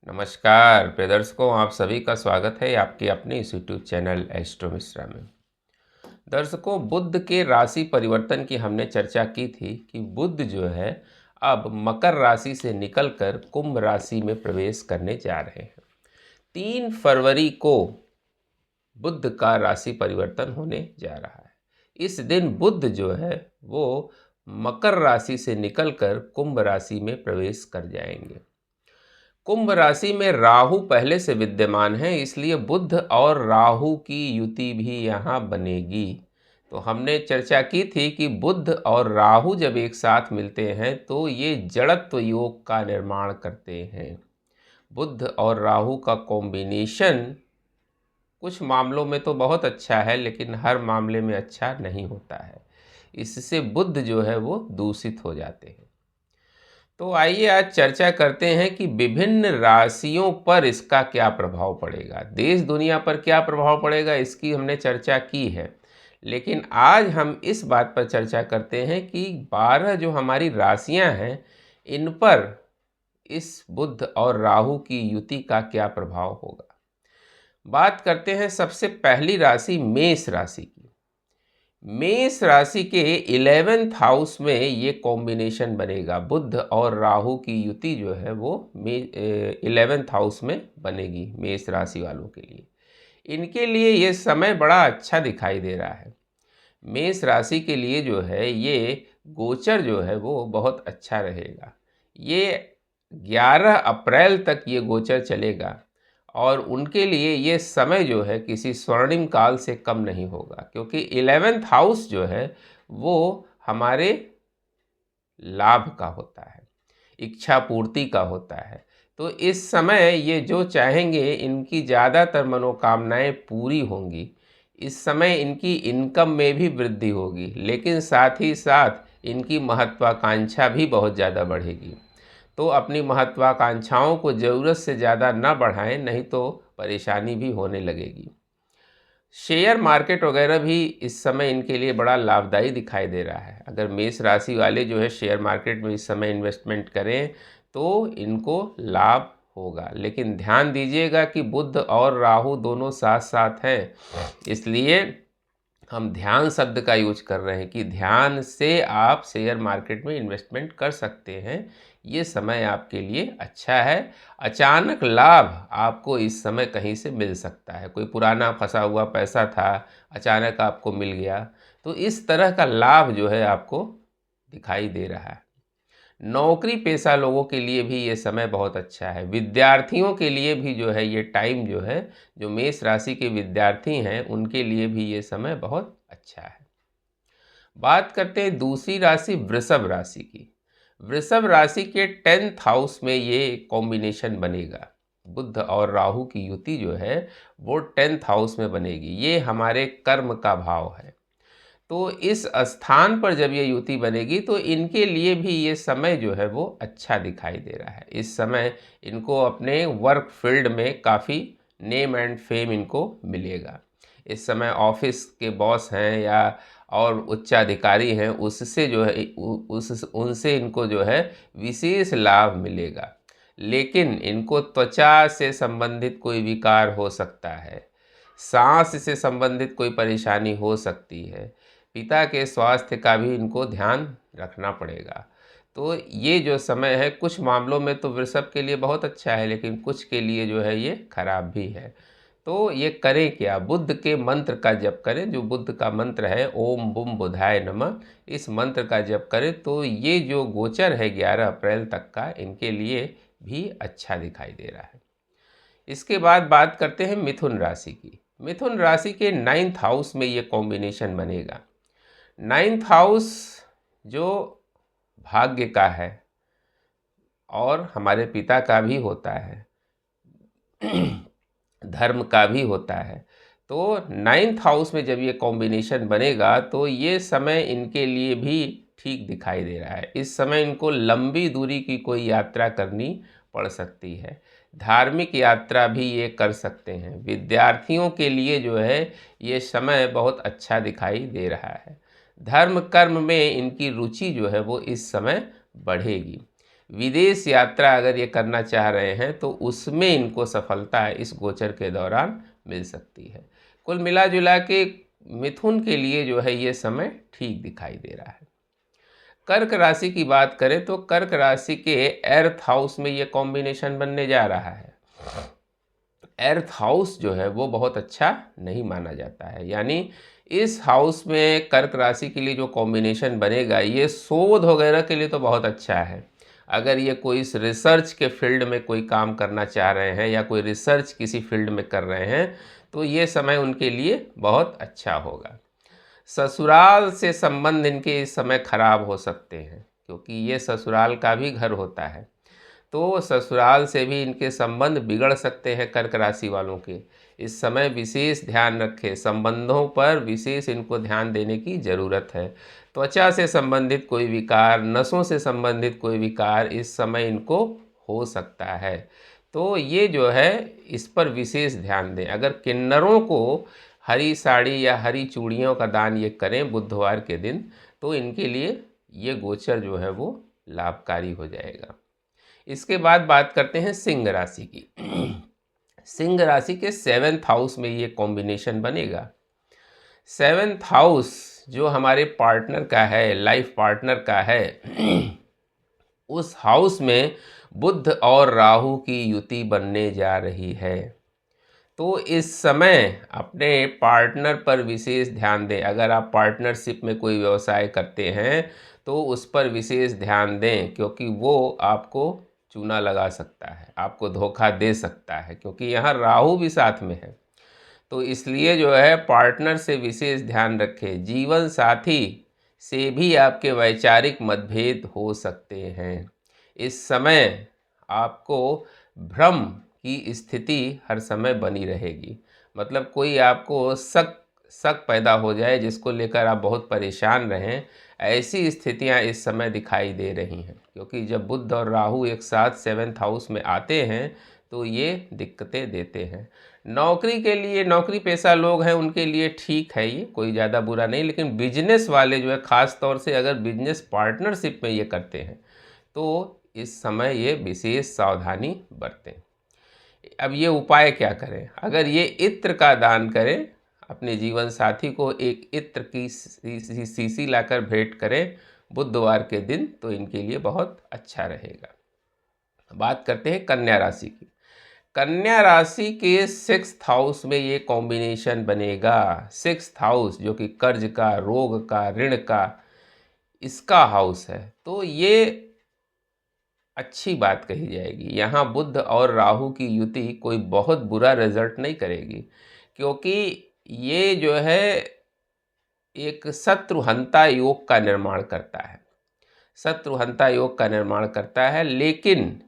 नमस्कार प्रिय दर्शकों, आप सभी का स्वागत है आपके अपने इस यूट्यूब चैनल एस्ट्रो मिश्रा में। दर्शकों, बुध के राशि परिवर्तन की हमने चर्चा की थी कि बुध जो है अब मकर राशि से निकलकर कुंभ राशि में प्रवेश करने जा रहे हैं। 3 फरवरी को बुध का राशि परिवर्तन होने जा रहा है। इस दिन बुध जो है वो मकर राशि से निकलकर कुंभ राशि में प्रवेश कर जाएंगे। कुंभ राशि में राहु पहले से विद्यमान है, इसलिए बुध और राहु की युति भी यहाँ बनेगी। तो हमने चर्चा की थी कि बुध और राहु जब एक साथ मिलते हैं तो ये जड़त्व योग का निर्माण करते हैं। बुध और राहु का कॉम्बिनेशन कुछ मामलों में तो बहुत अच्छा है, लेकिन हर मामले में अच्छा नहीं होता है। इससे बुध जो है वो दूषित हो जाते हैं। तो आइए आज चर्चा करते हैं कि विभिन्न राशियों पर इसका क्या प्रभाव पड़ेगा, देश दुनिया पर क्या प्रभाव पड़ेगा, इसकी हमने चर्चा की है। लेकिन आज हम इस बात पर चर्चा करते हैं कि 12 जो हमारी राशियां हैं, इन पर इस बुध और राहु की युति का क्या प्रभाव होगा। बात करते हैं सबसे पहली राशि मेष राशि की। मेष राशि के 11th हाउस में ये कॉम्बिनेशन बनेगा। बुध और राहु की युति जो है वो 11th हाउस में बनेगी मेष राशि वालों के लिए। इनके लिए ये समय बड़ा अच्छा दिखाई दे रहा है। मेष राशि के लिए जो है ये गोचर जो है वो बहुत अच्छा रहेगा। ये 11 अप्रैल तक ये गोचर चलेगा और उनके लिए ये समय जो है किसी स्वर्णिम काल से कम नहीं होगा, क्योंकि 11th हाउस जो है वो हमारे लाभ का होता है, इच्छा पूर्ति का होता है। तो इस समय ये जो चाहेंगे इनकी ज़्यादातर मनोकामनाएं पूरी होंगी। इस समय इनकी इनकम में भी वृद्धि होगी, लेकिन साथ ही साथ इनकी महत्वाकांक्षा भी बहुत ज़्यादा बढ़ेगी। तो अपनी महत्वाकांक्षाओं को ज़रूरत से ज़्यादा न बढ़ाएं, नहीं तो परेशानी भी होने लगेगी। शेयर मार्केट वगैरह भी इस समय इनके लिए बड़ा लाभदायी दिखाई दे रहा है। अगर मेष राशि वाले जो है शेयर मार्केट में इस समय इन्वेस्टमेंट करें तो इनको लाभ होगा। लेकिन ध्यान दीजिएगा कि बुध और राहु दोनों साथ साथ हैं, इसलिए हम ध्यान शब्द का यूज कर रहे हैं कि ध्यान से आप शेयर मार्केट में इन्वेस्टमेंट कर सकते हैं। ये समय आपके लिए अच्छा है। अचानक लाभ आपको इस समय कहीं से मिल सकता है। कोई पुराना फंसा हुआ पैसा था, अचानक आपको मिल गया, तो इस तरह का लाभ जो है आपको दिखाई दे रहा है। नौकरी पेशा लोगों के लिए भी ये समय बहुत अच्छा है। विद्यार्थियों के लिए भी जो है ये टाइम जो है, जो मेष राशि के विद्यार्थी हैं उनके लिए भी ये समय बहुत अच्छा है। बात करते हैं दूसरी राशि वृषभ राशि की। वृषभ राशि के 10th हाउस में ये कॉम्बिनेशन बनेगा। बुध और राहु की युति जो है वो 10th हाउस में बनेगी। ये हमारे कर्म का भाव है। तो इस स्थान पर जब ये युति बनेगी तो इनके लिए भी ये समय जो है वो अच्छा दिखाई दे रहा है। इस समय इनको अपने वर्क फील्ड में काफ़ी नेम एंड फेम इनको मिलेगा। इस समय ऑफिस के बॉस हैं या और उच्चाधिकारी हैं, उससे जो है उनसे इनको जो है विशेष लाभ मिलेगा। लेकिन इनको त्वचा से संबंधित कोई विकार हो सकता है, सांस से संबंधित कोई परेशानी हो सकती है, पिता के स्वास्थ्य का भी इनको ध्यान रखना पड़ेगा। तो ये जो समय है कुछ मामलों में तो वृषभ के लिए बहुत अच्छा है, लेकिन कुछ के लिए जो है ये खराब भी है। तो ये करें क्या, बुध के मंत्र का जप करें। जो बुध का मंत्र है ओम बुम बुधाय नमः, इस मंत्र का जप करें तो ये जो गोचर है 11 अप्रैल तक का, इनके लिए भी अच्छा दिखाई दे रहा है। इसके बाद बात करते हैं मिथुन राशि की। मिथुन राशि के 9th हाउस में ये कॉम्बिनेशन बनेगा। 9th हाउस जो भाग्य का है और हमारे पिता का भी होता है, धर्म का भी होता है। तो 9th हाउस में जब ये कॉम्बिनेशन बनेगा तो ये समय इनके लिए भी ठीक दिखाई दे रहा है। इस समय इनको लंबी दूरी की कोई यात्रा करनी पड़ सकती है। धार्मिक यात्रा भी ये कर सकते हैं। विद्यार्थियों के लिए जो है ये समय बहुत अच्छा दिखाई दे रहा है। धर्म कर्म में इनकी रुचि जो है वो इस समय बढ़ेगी। विदेश यात्रा अगर ये करना चाह रहे हैं तो उसमें इनको सफलता इस गोचर के दौरान मिल सकती है। कुल मिला जुला के मिथुन के लिए जो है ये समय ठीक दिखाई दे रहा है। कर्क राशि की बात करें तो कर्क राशि के एर्थ हाउस में ये कॉम्बिनेशन बनने जा रहा है। एर्थ हाउस जो है वो बहुत अच्छा नहीं माना जाता है, यानी इस हाउस में कर्क राशि के लिए जो कॉम्बिनेशन बनेगा ये शोध वगैरह के लिए तो बहुत अच्छा है। अगर ये कोई इस रिसर्च के फील्ड में कोई काम करना चाह रहे हैं या कोई रिसर्च किसी फील्ड में कर रहे हैं तो ये समय उनके लिए बहुत अच्छा होगा। ससुराल से संबंध इनके इस समय खराब हो सकते हैं, क्योंकि ये ससुराल का भी घर होता है, तो ससुराल से भी इनके संबंध बिगड़ सकते हैं। कर्क राशि वालों के इस समय विशेष ध्यान रखें, संबंधों पर विशेष इनको ध्यान देने की ज़रूरत है। त्वचा से संबंधित कोई विकार, नसों से संबंधित कोई विकार इस समय इनको हो सकता है, तो ये जो है इस पर विशेष ध्यान दें। अगर किन्नरों को हरी साड़ी या हरी चूड़ियों का दान ये करें बुधवार के दिन तो इनके लिए ये गोचर जो है वो लाभकारी हो जाएगा। इसके बाद बात करते हैं सिंह राशि की। सिंह राशि के 7th हाउस में ये कॉम्बिनेशन बनेगा। 7th हाउस जो हमारे पार्टनर का है, लाइफ पार्टनर का है, उस हाउस में बुध और राहु की युति बनने जा रही है। तो इस समय अपने पार्टनर पर विशेष ध्यान दें। अगर आप पार्टनरशिप में कोई व्यवसाय करते हैं तो उस पर विशेष ध्यान दें, क्योंकि वो आपको चूना लगा सकता है, आपको धोखा दे सकता है, क्योंकि यहाँ राहु भी साथ में है। तो इसलिए जो है पार्टनर से विशेष ध्यान रखें। जीवन साथी से भी आपके वैचारिक मतभेद हो सकते हैं। इस समय आपको भ्रम की स्थिति हर समय बनी रहेगी, मतलब कोई आपको शक पैदा हो जाए जिसको लेकर आप बहुत परेशान रहें, ऐसी स्थितियां इस समय दिखाई दे रही हैं। क्योंकि जब बुध और राहु एक साथ 7th हाउस में आते हैं तो ये दिक्कतें देते हैं। नौकरी के लिए, नौकरी पेशा लोग हैं उनके लिए ठीक है, ये कोई ज़्यादा बुरा नहीं, लेकिन बिजनेस वाले जो है ख़ास तौर से अगर बिजनेस पार्टनरशिप में ये करते हैं तो इस समय ये विशेष सावधानी बरतें। अब ये उपाय क्या करें? अगर ये इत्र का दान करें, अपने जीवन साथी को एक इत्र की शीशी लाकर भेंट करें बुधवार के दिन, तो इनके लिए बहुत अच्छा रहेगा। बात करते हैं कन्या राशि की। कन्या राशि के 6th हाउस में ये कॉम्बिनेशन बनेगा। 6th हाउस जो कि कर्ज का, रोग का, ऋण का, इसका हाउस है, तो ये अच्छी बात कही जाएगी। यहाँ बुध और राहु की युति कोई बहुत बुरा रिजल्ट नहीं करेगी, क्योंकि ये जो है एक शत्रुहंता योग का निर्माण करता है। शत्रुहंता योग का निर्माण करता है, लेकिन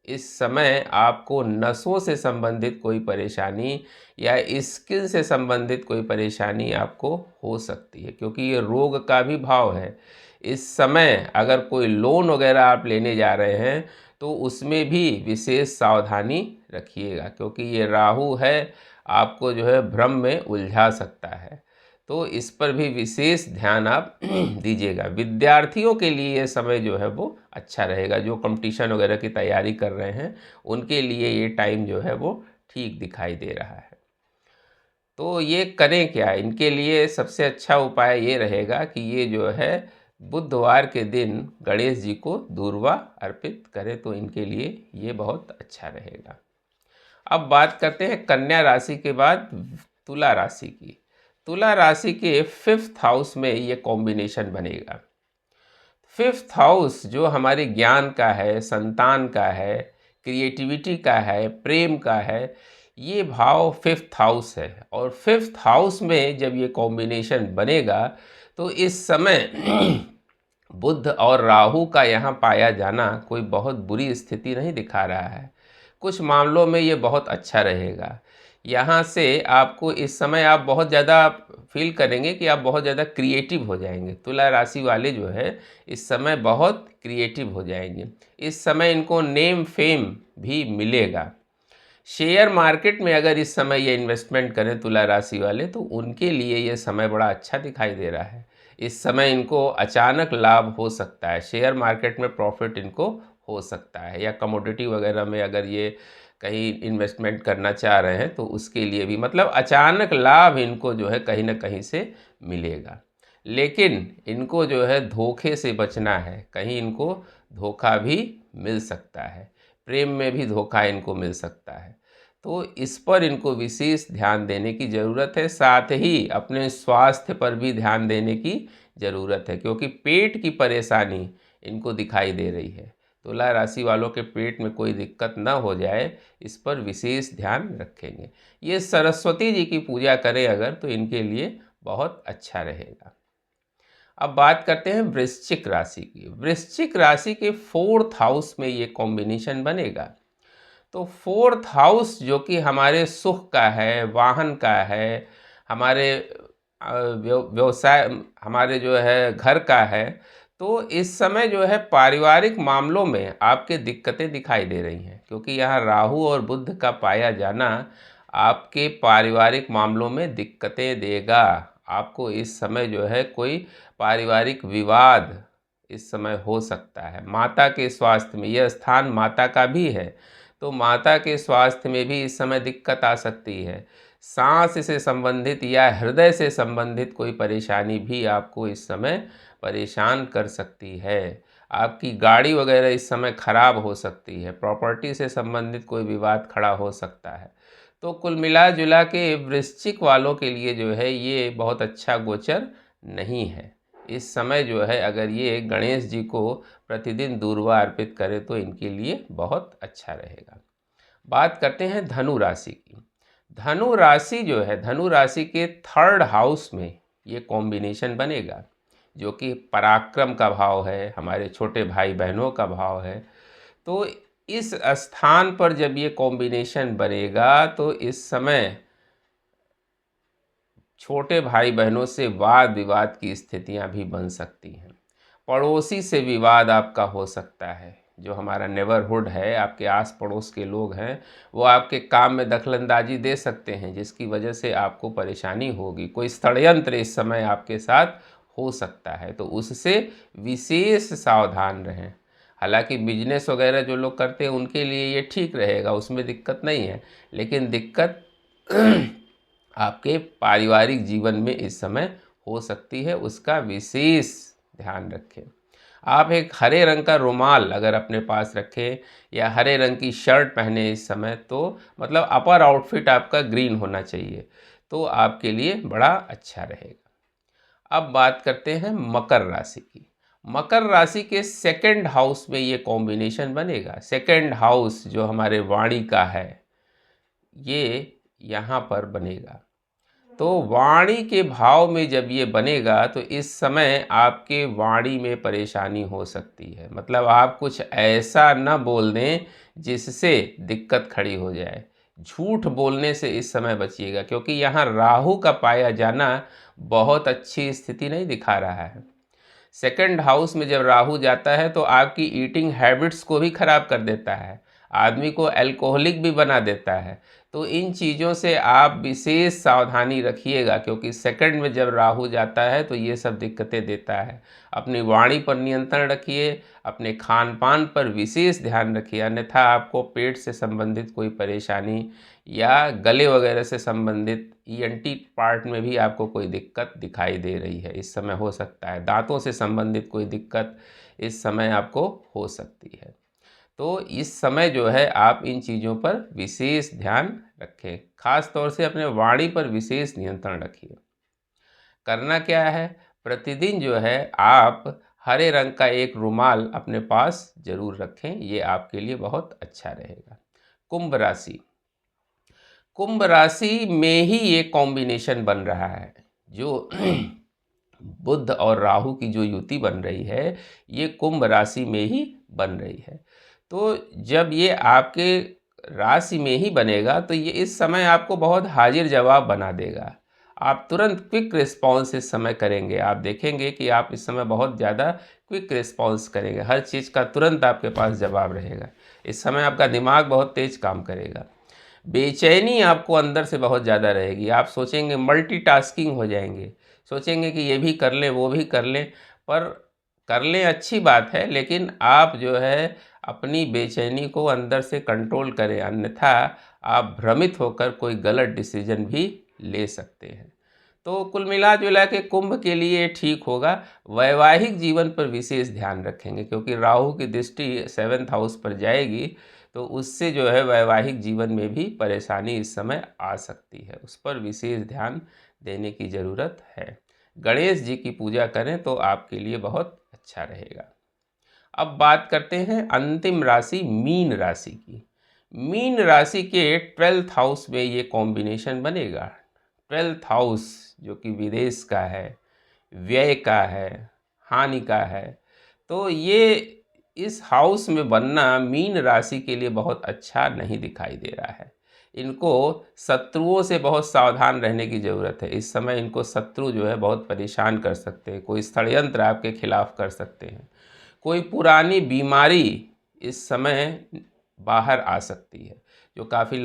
इस समय आपको नसों से संबंधित कोई परेशानी या स्किन से संबंधित कोई परेशानी आपको हो सकती है, क्योंकि ये रोग का भी भाव है। इस समय अगर कोई लोन वगैरह आप लेने जा रहे हैं तो उसमें भी विशेष सावधानी रखिएगा, क्योंकि ये राहु है, आपको जो है भ्रम में उलझा सकता है, तो इस पर भी विशेष ध्यान आप दीजिएगा। विद्यार्थियों के लिए ये समय जो है वो अच्छा रहेगा। जो कंपटीशन वगैरह की तैयारी कर रहे हैं उनके लिए ये टाइम जो है वो ठीक दिखाई दे रहा है। तो ये करें क्या? इनके लिए सबसे अच्छा उपाय ये रहेगा कि ये जो है बुधवार के दिन गणेश जी को दूर्वा अर्पित करें, तो इनके लिए ये बहुत अच्छा रहेगा। अब बात करते हैं कन्या राशि के बाद तुला राशि की। तुला राशि के 5th हाउस में ये कॉम्बिनेशन बनेगा। 5th हाउस जो हमारे ज्ञान का है, संतान का है, क्रिएटिविटी का है, प्रेम का है, ये भाव 5th हाउस है। और 5th हाउस में जब ये कॉम्बिनेशन बनेगा तो इस समय बुध और राहु का यहाँ पाया जाना कोई बहुत बुरी स्थिति नहीं दिखा रहा है। कुछ मामलों में ये बहुत अच्छा रहेगा। यहाँ से आपको इस समय आप बहुत ज़्यादा फील करेंगे कि आप बहुत ज़्यादा क्रिएटिव हो जाएंगे। तुला राशि वाले जो है इस समय बहुत क्रिएटिव हो जाएंगे। इस समय इनको नेम फेम भी मिलेगा। शेयर मार्केट में अगर इस समय ये इन्वेस्टमेंट करें तुला राशि वाले, तो उनके लिए ये समय बड़ा अच्छा दिखाई दे रहा है। इस समय इनको अचानक लाभ हो सकता है, शेयर मार्केट में प्रॉफिट इनको हो सकता है, या कमोडिटी वगैरह में अगर ये कहीं इन्वेस्टमेंट करना चाह रहे हैं तो उसके लिए भी मतलब अचानक लाभ इनको जो है कहीं ना कहीं से मिलेगा। लेकिन इनको जो है धोखे से बचना है, कहीं इनको धोखा भी मिल सकता है, प्रेम में भी धोखा इनको मिल सकता है। तो इस पर इनको विशेष ध्यान देने की ज़रूरत है, साथ ही अपने स्वास्थ्य पर भी ध्यान देने की ज़रूरत है, क्योंकि पेट की परेशानी इनको दिखाई दे रही है। तुला राशि वालों के पेट में कोई दिक्कत ना हो जाए, इस पर विशेष ध्यान रखेंगे। ये सरस्वती जी की पूजा करें अगर, तो इनके लिए बहुत अच्छा रहेगा। अब बात करते हैं वृश्चिक राशि की। वृश्चिक राशि के 4th हाउस में ये कॉम्बिनेशन बनेगा। तो 4th हाउस जो कि हमारे सुख का है, वाहन का है, हमारे व्यवसाय, हमारे जो है घर का है, तो इस समय जो है पारिवारिक मामलों में आपके दिक्कतें दिखाई दे रही हैं, क्योंकि यहाँ राहु और बुध का पाया जाना आपके पारिवारिक मामलों में दिक्कतें देगा। आपको इस समय जो है कोई पारिवारिक विवाद इस समय हो सकता है। माता के स्वास्थ्य में, यह स्थान माता का भी है, तो माता के स्वास्थ्य में भी इस समय दिक्कत आ सकती है। सांस से संबंधित या हृदय से संबंधित कोई परेशानी भी आपको इस समय परेशान कर सकती है। आपकी गाड़ी वगैरह इस समय खराब हो सकती है, प्रॉपर्टी से संबंधित कोई विवाद खड़ा हो सकता है। तो कुल मिला जुला के वृश्चिक वालों के लिए जो है ये बहुत अच्छा गोचर नहीं है। इस समय जो है अगर ये गणेश जी को प्रतिदिन दूर्वा अर्पित करें तो इनके लिए बहुत अच्छा रहेगा। बात करते हैं धनु राशि की। धनु राशि जो है, धनु राशि के 3rd हाउस में ये कॉम्बिनेशन बनेगा, जो कि पराक्रम का भाव है, हमारे छोटे भाई बहनों का भाव है। तो इस स्थान पर जब ये कॉम्बिनेशन बनेगा तो इस समय छोटे भाई बहनों से वाद विवाद की स्थितियां भी बन सकती हैं। पड़ोसी से विवाद आपका हो सकता है। जो हमारा नेबरहुड है, आपके आस पड़ोस के लोग हैं, वो आपके काम में दखलंदाजी दे सकते हैं, जिसकी वजह से आपको परेशानी होगी। कोई षड्यंत्र इस समय आपके साथ हो सकता है, तो उससे विशेष सावधान रहें। हालांकि बिजनेस वगैरह जो लोग करते हैं उनके लिए ये ठीक रहेगा, उसमें दिक्कत नहीं है, लेकिन दिक्कत आपके पारिवारिक जीवन में इस समय हो सकती है, उसका विशेष ध्यान रखें। आप एक हरे रंग का रुमाल अगर अपने पास रखें या हरे रंग की शर्ट पहने इस समय, तो मतलब अपर आउटफिट आपका ग्रीन होना चाहिए, तो आपके लिए बड़ा अच्छा रहेगा। अब बात करते हैं मकर राशि की। मकर राशि के 2nd हाउस में ये कॉम्बिनेशन बनेगा। 2nd हाउस जो हमारे वाणी का है, ये यहाँ पर बनेगा। तो वाणी के भाव में जब ये बनेगा तो इस समय आपके वाणी में परेशानी हो सकती है। मतलब आप कुछ ऐसा न बोल दें जिससे दिक्कत खड़ी हो जाए। झूठ बोलने से इस समय बचिएगा, क्योंकि यहाँ राहु का पाया जाना बहुत अच्छी स्थिति नहीं दिखा रहा है। 2nd हाउस में जब राहु जाता है तो आपकी ईटिंग हैबिट्स को भी खराब कर देता है, आदमी को अल्कोहलिक भी बना देता है। तो इन चीज़ों से आप विशेष सावधानी रखिएगा, क्योंकि 2nd में जब राहु जाता है तो ये सब दिक्कतें देता है। अपनी वाणी पर नियंत्रण रखिए, अपने खान पान पर विशेष ध्यान रखिए, अन्यथा आपको पेट से संबंधित कोई परेशानी या गले वगैरह से संबंधित ENT पार्ट में भी आपको कोई दिक्कत दिखाई दे रही है इस समय, हो सकता है दांतों से संबंधित कोई दिक्कत इस समय आपको हो सकती है। तो इस समय जो है आप इन चीज़ों पर विशेष ध्यान रखें, खास तौर से अपने वाणी पर विशेष नियंत्रण रखिए। करना क्या है, प्रतिदिन जो है आप हरे रंग का एक रुमाल अपने पास जरूर रखें, ये आपके लिए बहुत अच्छा रहेगा। कुंभ राशि। कुंभ राशि में ही ये कॉम्बिनेशन बन रहा है, जो बुध और राहु की जो युति बन रही है, ये कुंभ राशि में ही बन रही है। तो जब ये आपके राशि में ही बनेगा तो ये इस समय आपको बहुत हाजिर जवाब बना देगा। आप तुरंत क्विक रिस्पॉन्स इस समय करेंगे। आप देखेंगे कि आप इस समय बहुत ज़्यादा क्विक रिस्पॉन्स करेंगे, हर चीज़ का तुरंत आपके पास जवाब रहेगा। इस समय आपका दिमाग बहुत तेज काम करेगा। बेचैनी आपको अंदर से बहुत ज़्यादा रहेगी, आप सोचेंगे, मल्टीटास्किंग हो जाएंगे, सोचेंगे कि ये भी कर लें वो भी कर लें, पर कर लें अच्छी बात है, लेकिन आप जो है अपनी बेचैनी को अंदर से कंट्रोल करें, अन्यथा आप भ्रमित होकर कोई गलत डिसीजन भी ले सकते हैं। तो कुल मिला जुला के कुंभ के लिए ठीक होगा। वैवाहिक जीवन पर विशेष ध्यान रखेंगे, क्योंकि राहु की दृष्टि 7th हाउस पर जाएगी, तो उससे जो है वैवाहिक जीवन में भी परेशानी इस समय आ सकती है, उस पर विशेष ध्यान देने की ज़रूरत है। गणेश जी की पूजा करें तो आपके लिए बहुत अच्छा रहेगा। अब बात करते हैं अंतिम राशि मीन राशि की। मीन राशि के 12th हाउस में ये कॉम्बिनेशन बनेगा। 12th हाउस जो कि विदेश का है, व्यय का है, हानि का है, तो ये इस हाउस में बनना मीन राशि के लिए बहुत अच्छा नहीं दिखाई दे रहा है। इनको शत्रुओं से बहुत सावधान रहने की ज़रूरत है। इस समय इनको शत्रु जो है बहुत परेशान कर सकते हैं, कोई षड्यंत्र आपके खिलाफ कर सकते हैं, कोई पुरानी बीमारी इस समय बाहर आ सकती है। जो काफ़ी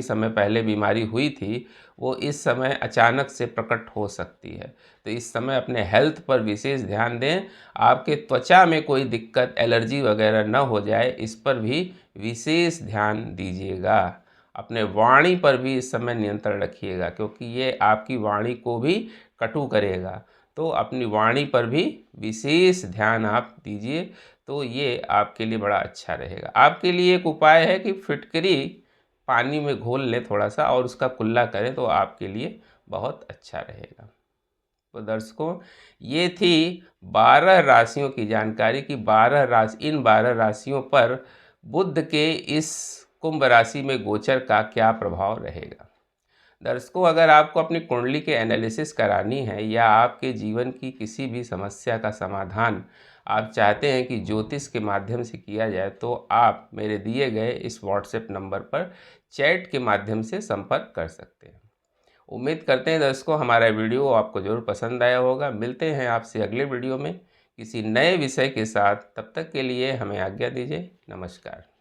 समय पहले बीमारी हुई थी, वो इस समय अचानक से प्रकट हो सकती है। तो इस समय अपने हेल्थ पर विशेष ध्यान दें। आपके त्वचा में कोई दिक्कत, एलर्जी वगैरह न हो जाए, इस पर भी विशेष ध्यान दीजिएगा। अपने वाणी पर भी इस समय नियंत्रण रखिएगा, क्योंकि ये आपकी वाणी को भी कटु करेगा। तो अपनी वाणी पर भी विशेष ध्यान आप दीजिए, तो ये आपके लिए बड़ा अच्छा रहेगा। आपके लिए एक उपाय है कि फिटकरी पानी में घोल लें थोड़ा सा और उसका कुल्ला करें, तो आपके लिए बहुत अच्छा रहेगा। तो दर्शकों, ये थी 12 राशियों की जानकारी कि 12 राशियों पर बुध के इस कुंभ राशि में गोचर का क्या प्रभाव रहेगा। दर्शकों, अगर आपको अपनी कुंडली के एनालिसिस करानी है या आपके जीवन की किसी भी समस्या का समाधान आप चाहते हैं कि ज्योतिष के माध्यम से किया जाए, तो आप मेरे दिए गए इस व्हाट्सएप नंबर पर चैट के माध्यम से संपर्क कर सकते हैं। उम्मीद करते हैं दर्शकों हमारा वीडियो आपको ज़रूर पसंद आया होगा। मिलते हैं आपसे अगले वीडियो में किसी नए विषय के साथ। तब तक के लिए हमें आज्ञा दीजिए। नमस्कार।